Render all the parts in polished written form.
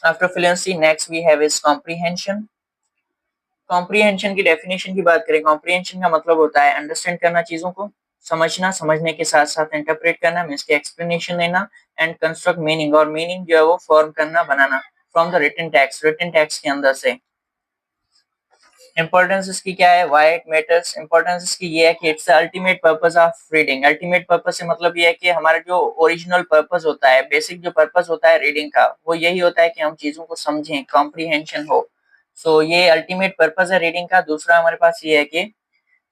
After fluency next we have is comprehension. Comprehension की definition की बात करें, कॉम्प्रीहेंशन का मतलब होता है अंडरस्टैंड करना चीजों को, समझना, समझने के साथ साथ इंटरप्रेट करना, मीन्स की एक्सप्लेनेशन देना, एंड कंस्ट्रक्ट मीनिंग, और मीनिंग जो है वो फॉर्म करना, बनाना from the written text, written text के अंदर से। इंपॉर्टेंस इसकी क्या है, व्हाई इट मैटर्स, इंपॉर्टेंस इसकी ये है कि it's the ultimate purpose of reading. Ultimate purpose से मतलब ये है कि हमारा जो ओरिजिनल पर्पस होता है, बेसिक जो पर्पस होता है रीडिंग का, वो यही होता है कि हम चीजों को समझें, कॉम्प्रीहेंशन हो। सो ये अल्टीमेट पर्पस है रीडिंग का। दूसरा हमारे पास ये है कि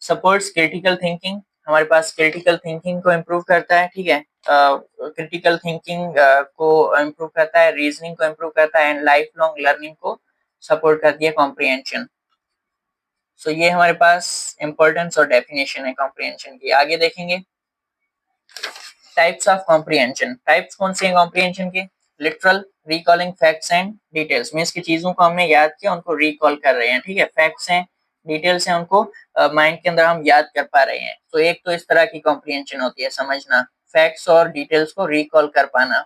सपोर्ट्स क्रिटिकल थिंकिंग, हमारे पास क्रिटिकल थिंकिंग को इम्प्रूव करता है, ठीक है, क्रिटिकल थिंकिंग को इम्प्रूव करता है, रीजनिंग को इम्प्रूव करता है, एंड लाइफ लॉन्ग लर्निंग को सपोर्ट करती है कॉम्प्रीहेंशन। सो ये हमारे पास इंपॉर्टेंस और डेफिनेशन है कॉम्प्रीहेंशन की। आगे देखेंगे टाइप्स ऑफ कॉम्प्रीहेंशन। टाइप्स कौन से हैं कॉम्प्रीहेंशन के, literal, recalling facts and details, means की चीजों को हमने याद किया, उनको रिकॉल कर रहे हैं, ठीक है, फैक्ट्स हैं, डिटेल्स हैं, उनको माइंड के अंदर हम याद कर पा रहे हैं। तो एक तो इस तरह की कॉम्प्रीहेंशन होती है, समझना, फैक्ट्स और डिटेल्स को रिकॉल कर पाना।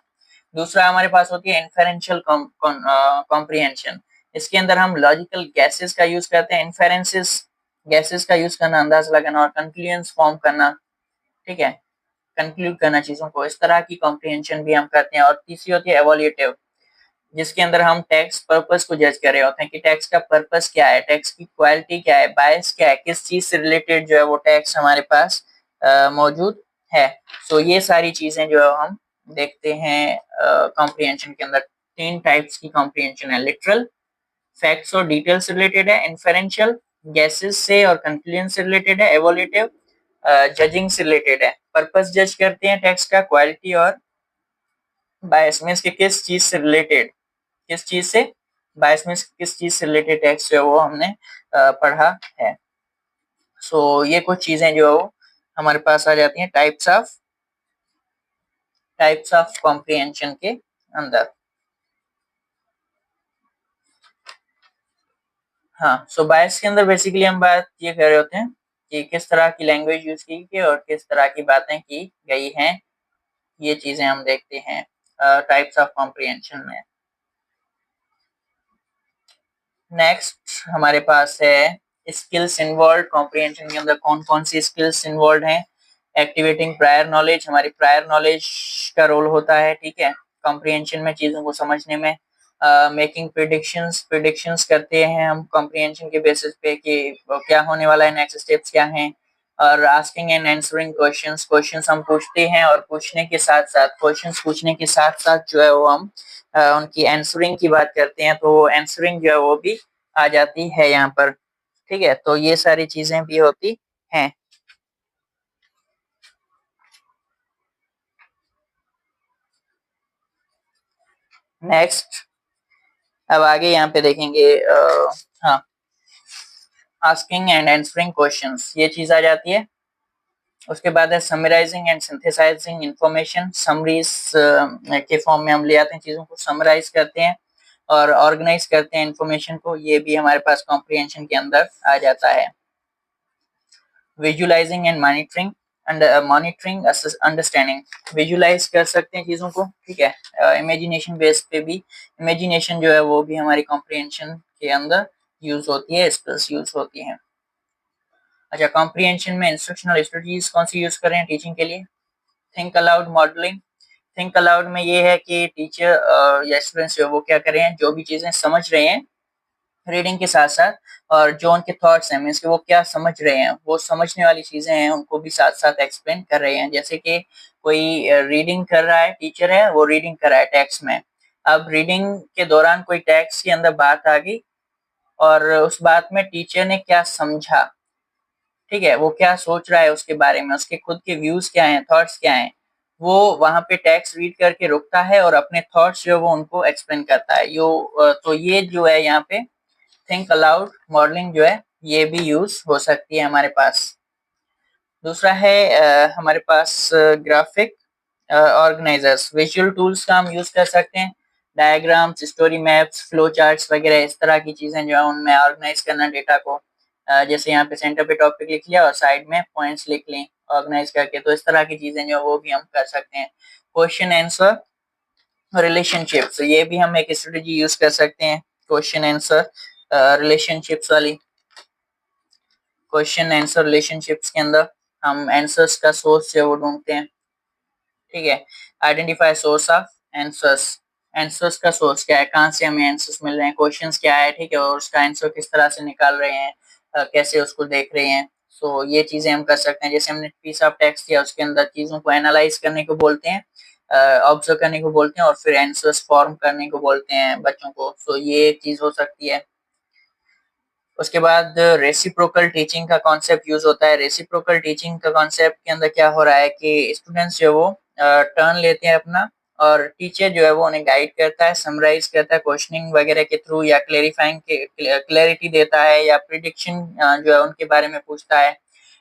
दूसरा हमारे पास होती है इन्फेरेंशियल कॉम्प्रीहेंशन। इसके अंदर हम लॉजिकल गैसेस का यूज करते हैं, इन्फेरेंसेस, गैसेस का यूज करना, अंदाज लगाना और कंक्लूजन फॉर्म करना, ठीक है, कंक्लूड करना चीजों को, इस तरह की कॉम्प्रीहेंशन भी हम करते हैं। और तीसरी होती है एवोल्यूटिव, जिसके अंदर हम टेक्स्ट पर्पस को जज कर रहे होते हैं कि टेक्स्ट का पर्पस क्या है, टेक्स्ट की क्वालिटी क्या है, बायस क्या है, किस चीज से रिलेटेड जो है वो टेक्स्ट हमारे पास मौजूद है। सो ये सारी चीजें जो है हम देखते हैं कॉम्प्रीहेंशन के अंदर। तीन टाइप्स की कॉम्प्रीहेंशन है, लिटरल, फैक्ट्स और डिटेल्स रिलेटेड है, इन्फेरेंशियल, गैसेस से और कंक्लूजन से रिलेटेड है, एवोल्यूटिव, जजिंग से रिलेटेड है, पर्पस जज करते हैं टेक्स्ट का, क्वालिटी और बायस मींस के किस चीज से रिलेटेड, किस चीज से, बायस मींस किस चीज से रिलेटेड टेक्स्ट है वो हमने पढ़ा है। सो ये कुछ चीजें जो हमारे पास आ जाती हैं टाइप्स ऑफ कॉम्प्रीहेंशन के अंदर। हाँ, सो बायस के अंदर बेसिकली हम बात ये कर रहे होते हैं कि किस तरह की लैंग्वेज यूज की गई और किस तरह की बातें की गई हैं, ये चीजें हम देखते हैं टाइप्स ऑफ कॉम्प्रीहेंशन में। नेक्स्ट हमारे पास है स्किल्स इन्वॉल्व कॉम्प्रीहेंशन के अंदर कौन कौन सी स्किल्स इन्वॉल्व हैं। एक्टिवेटिंग प्रायर नॉलेज, हमारी प्रायर नॉलेज का रोल होता है, ठीक है, कॉम्प्रीहेंशन में, चीजों को समझने में। मेकिंग प्रिडिक्शंस, प्रिडिक्शंस करते हैं हम कॉम्प्रीहेंशन के बेसिस पे कि क्या होने वाला है, नेक्स्ट स्टेप्स क्या हैं। और asking and answering questions, questions हम पूछते हैं और पूछने के साथ साथ, क्वेश्चंस पूछने के साथ साथ जो है वो हम उनकी आंसरिंग की बात करते हैं, तो आंसरिंग जो है वो भी आ जाती है यहाँ पर, ठीक है, तो ये सारी चीजें भी होती हैं। नेक्स्ट अब आगे यहाँ पे देखेंगे हाँ, आस्किंग एंड आंसरिंग क्वेश्चंस, ये चीज आ जाती है। उसके बाद है summarising and synthesising information, summaries के फॉर्म में हम ले आते हैं, चीजों को समराइज करते हैं और ऑर्गेनाइज करते हैं इंफॉर्मेशन को, ये भी हमारे पास कॉम्प्रीहेंशन के अंदर आ जाता है। Visualising and monitoring, monitoring understanding, visualise कर सकते हैं चीजों को, ठीक है, इमेजिनेशन बेस पे भी, इमेजिनेशन जो है वो भी हमारी कॉम्प्रीहेंशन के अंदर यूज होती है, स्किल्स यूज होती हैं। अच्छा, कॉम्प्रीहेंशन में इंस्ट्रक्शनल स्ट्रेटजीज कौन सी यूज कर रहे हैं टीचिंग के लिए। Think allowed modelling, think allowed में ये है कि टीचर या स्टूडेंट्स जो वो क्या कर रहे हैं, जो भी चीजें समझ रहे हैं रीडिंग के साथ साथ, और जो उनके थॉट्स हैं, मीन्स कि वो क्या समझ रहे हैं, वो समझने वाली चीजें हैं उनको भी साथ साथ एक्सप्लेन कर रहे हैं। जैसे कि कोई रीडिंग कर रहा है, टीचर है वो रीडिंग कर रहा है टेक्स्ट में, अब रीडिंग के दौरान कोई टेक्स्ट के अंदर बात आ गई और उस बात में टीचर ने क्या समझा, ठीक है, वो क्या सोच रहा है उसके बारे में, उसके खुद के व्यूज क्या हैं, थॉट्स क्या हैं, वो वहां पे टेक्स्ट रीड करके रुकता है और अपने थॉट्स जो है वो उनको एक्सप्लेन करता है। तो ये जो है यहाँ पे थिंक अलाउड मॉडलिंग जो है ये भी यूज हो सकती है हमारे पास। दूसरा है हमारे पास ग्राफिक ऑर्गेनाइजर्स, विजुअल टूल्स का हम यूज कर सकते हैं, diagrams, story maps, flow charts वगैरह, इस तरह की चीजें जो है उनमें ऑर्गेनाइज करना डेटा को, जैसे यहाँ पे सेंटर पे टॉपिक लिख लिया और साइड में पॉइंट्स लिख लें ऑर्गेनाइज करके, तो इस तरह की चीजें जो वो भी हम कर सकते हैं। क्वेश्चन आंसर रिलेशनशिप, तो ये भी हम एक स्ट्रेटेजी यूज कर सकते हैं क्वेश्चन आंसर रिलेशनशिप्स वाली। क्वेश्चन आंसर रिलेशनशिप्स के अंदर हम आंसर्स का सोर्स जो है वो ढूंढते हैं, ठीक है। Identify source of answers, answers का सोर्स क्या है, कहाँ से हमें आंसर्स मिल रहे हैं, क्वेश्चंस क्या है, ठीक है, और उसका आंसर किस तरह से निकाल रहे हैं, कैसे उसको देख रहे हैं। सो ये चीजें हम कर सकते हैं। जैसे हमने पीस ऑफ टेक्स्ट दिया, उसके अंदर चीजों को एनालाइज करने को बोलते हैं, ऑब्जर्व करने को बोलते हैं, और फिर आंसर्स फॉर्म करने को बोलते हैं बच्चों को। सो ये एक चीज हो सकती है। उसके बाद रेसिप्रोकल टीचिंग का कॉन्सेप्ट यूज होता है। रेसिप्रोकल टीचिंग का कॉन्सेप्ट के अंदर क्या हो रहा है कि स्टूडेंट्स जो है वो टर्न लेते हैं अपना, और टीचर जो है वो उन्हें गाइड करता है, समराइज करता है क्वेश्चनिंग वगैरह के थ्रू, या क्लेरिफाइंग के क्लैरिटी देता है, या प्रिडिक्शन जो है उनके बारे में पूछता है।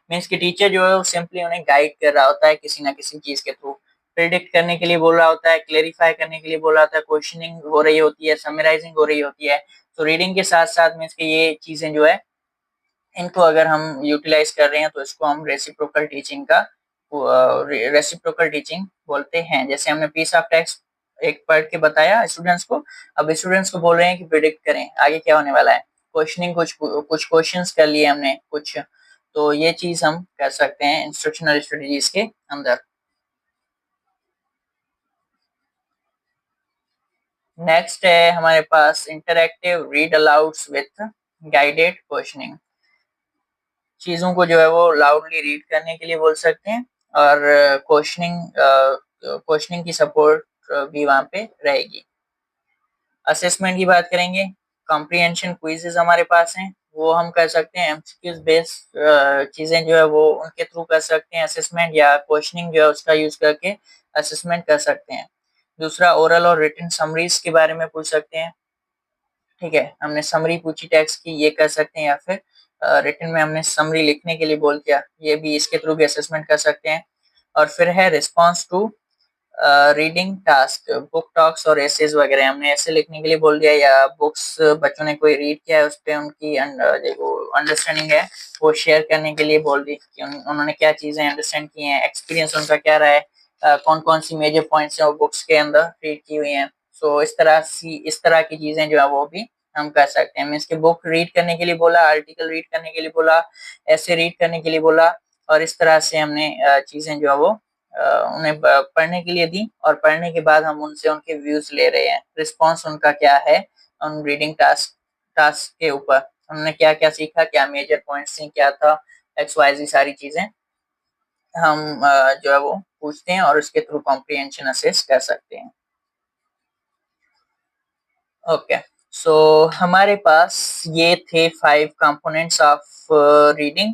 मीन्स की टीचर जो है वो सिंपली उन्हें गाइड कर रहा होता है किसी ना किसी चीज के थ्रू, प्रिडिक्ट करने के लिए बोल रहा होता है, क्लेरिफाई करने के लिए बोल रहा होता है, क्वेश्चनिंग हो रही होती है, समराइजिंग हो रही होती है। तो रीडिंग के साथ साथ मीन्स की ये चीजें जो है, इनको अगर हम यूटिलाइज कर रहे हैं तो इसको हम रेसिप्रोकल टीचिंग का रेसिप्रोकल टीचिंग बोलते हैं। जैसे हमने पीस ऑफ टेक्स्ट एक पढ़ के बताया स्टूडेंट्स को, अब स्टूडेंट्स को बोल रहे हैं कि प्रिडिक्ट करें आगे क्या होने वाला है। क्वेश्चनिंग कुछ कुछ क्वेश्चंस कर लिए हमने कुछ, तो ये चीज हम कर सकते हैं इंस्ट्रक्शनल स्ट्रेटजीज के अंदर। नेक्स्ट है हमारे पास interactive read alouds with guided questioning. चीजों को जो है वो लाउडली रीड करने के लिए बोल सकते हैं, और क्वेश्चनिंग की सपोर्ट भी वहां पे रहेगी। असेसमेंट की बात करेंगे, कॉम्प्रिहेंशन क्विजेज हमारे पास हैं, वो हम कर सकते हैं। एमसीक्यूज बेस्ड चीजें जो है वो उनके थ्रू कर सकते हैं असेसमेंट, या क्वेश्चनिंग जो है उसका यूज करके असेसमेंट कर सकते हैं। दूसरा, ओरल और रिटन समरीज के बारे में पूछ सकते हैं, ठीक है, हमने समरी पूछी टेक्स्ट की, ये कर सकते हैं, या फिर रिटन में हमने समरी लिखने के लिए बोल दिया, ये भी इसके थ्रू भी असेसमेंट कर सकते हैं। और फिर है response to reading task, book talks और एसेज वगैरह, हमने ऐसे लिखने के लिए बोल दिया, या बुक्स बच्चों ने कोई रीड किया है उस पर उनकी जो अंडरस्टैंडिंग है वो शेयर करने के लिए बोल दी कि उन्होंने क्या चीजें अंडरस्टैंड की हैं, एक्सपीरियंस उनका क्या रहा है, कौन कौन सी मेजर पॉइंट्स हैं वो बुक्स के अंदर रीड की हुई हैं। सो इस तरह की चीजें जो है वो भी हम कर सकते हैं। मीन्स के बुक रीड करने के लिए बोला, आर्टिकल रीड करने के लिए बोला, ऐसे रीड करने के लिए बोला, और इस तरह से हमने चीजें जो है वो उन्हें पढ़ने के लिए दी, और पढ़ने के बाद हम उनसे उनके व्यूज ले रहे हैं, रिस्पॉन्स उनका क्या है उन रीडिंग टास्क टास्क के ऊपर, उन्होंने क्या क्या सीखा, क्या मेजर पॉइंट्स थी, क्या था, एक्स वाई जी सारी चीजें हम जो है वो पूछते हैं, और उसके थ्रू कॉम्प्रिहेंशन असेस कर सकते हैं। ओके, सो हमारे पास ये थे 5 कंपोनेंट्स ऑफ रीडिंग।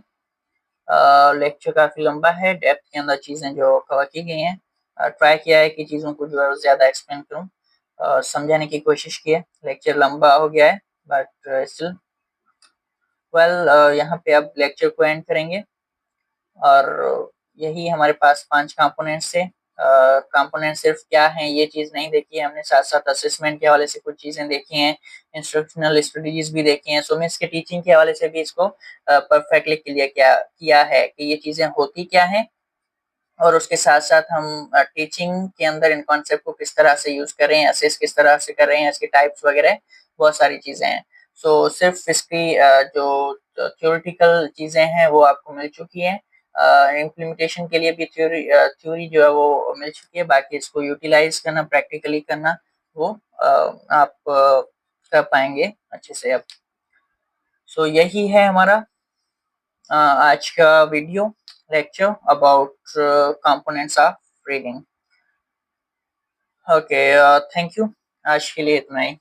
लेक्चर काफी लंबा है, डेप्थ के अंदर चीजें जो कवर की गई हैं, ट्राई किया है कि चीजों को जो है ज्यादा एक्सप्लेन करूं, समझाने की कोशिश की है। लेक्चर लंबा हो गया है, बट स्टिल वेल, यहाँ पे अब लेक्चर को एंड करेंगे। और यही हमारे पास 5 कंपोनेंट्स थे। कंपोनेंट सिर्फ क्या है ये चीज नहीं देखी है हमने, साथ साथ असेसमेंट के हवाले से कुछ चीजें देखी हैं, इंस्ट्रक्शनल स्ट्रेटजीज भी देखी हैं। सो मैं इसके टीचिंग के हवाले से भी इसको परफेक्टली क्लियर किया है कि ये चीजें होती क्या हैं, और उसके साथ साथ हम टीचिंग के अंदर इन कॉन्सेप्ट को किस तरह से यूज कर रहे हैं, असेस किस तरह से कर रहे हैं, इसके टाइप्स वगैरह बहुत सारी चीजें हैं। सो सिर्फ इसकी जो थ्योरेटिकल चीजें हैं वो आपको मिल चुकी हैं, इम्प्लीमेंटेशन के लिए भी थ्योरी जो है वो मिल चुकी है, बाकी इसको यूटिलाइज करना, प्रैक्टिकली करना, वो आप कर पाएंगे अच्छे से अब। सो यही है हमारा आज का video lecture about components of reading. Okay, thank you, आज के लिए इतना ही।